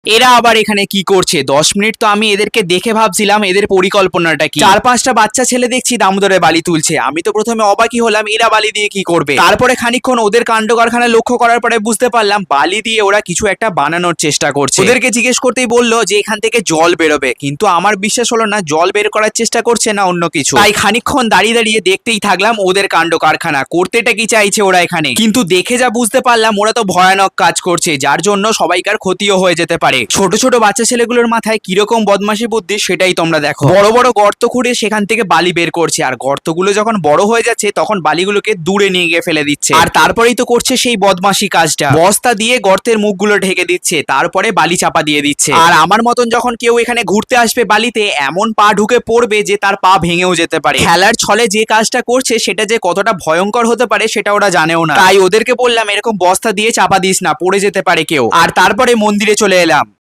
এরা আবার এখানে কি করছে? 10 মিনিট তো আমি এদেরকে দেখে ভাবছিলাম এদের পরিকল্পনাটা কি। 4-5টা বাচ্চা ছেলে দেখছি দামোদরে বালি তুলছে। আমি তো প্রথমে অবাকই হলাম এরা বালি দিয়ে কি করবে। তারপরে খানিকক্ষণ ওদের কাণ্ড কারখানা লক্ষ্য করার পরে বুঝতে পারলাম বালি দিয়ে ওরা কিছু একটা বানানোর চেষ্টা করছে। ওদেরকে জিজ্ঞেস করতেই বললো যে এখান থেকে জল বেরোবে, কিন্তু আমার বিশ্বাস হলো না জল বের করার চেষ্টা করছে না অন্য কিছু। তাই খানিকক্ষণ দাঁড়িয়ে দাঁড়িয়ে দেখতেই থাকলাম ওদের কাণ্ড কারখানা করতেটা কি চাইছে ওরা এখানে। কিন্তু দেখে যা বুঝতে পারলাম ওরা তো ভয়ানক কাজ করছে, যার জন্য সবাইকার ক্ষতিও হয়ে যেতে পারে। ছোট ছোট বাচ্চা ছেলেগুলোর মাথায় কিরকম বদমাশি বুদ্ধি সেটাই তোমরা দেখো। বড় বড় গর্ত খুঁড়ে সেখান থেকে বালি বের করছে, আর গর্তগুলো যখন বড় হয়ে যাচ্ছে তখন বালিগুলোকে দূরে নিয়ে গিয়ে ফেলে দিচ্ছে। আর তারপরেই তো করছে সেই বদমাশি কাজটা, বস্তা দিয়ে গর্তের মুখগুলো ঢেকে দিচ্ছে, তারপরে বালি চাপা দিয়ে দিচ্ছে। আর আমার মতন যখন কেউ এখানে ঘুরতে আসবে বালিতে, এমন পা ঢুকে পড়বে যে তার পা ভেঙেও যেতে পারে। খেলার ছলে যে কাজটা করছে সেটা যে কতটা ভয়ঙ্কর হতে পারে সেটা ওরা জানেও না। তাই ওদেরকে বললাম এরকম বস্তা দিয়ে চাপা দিস না, পড়ে যেতে পারে কেউ। আর তারপরে মন্দিরে চলে এলাম।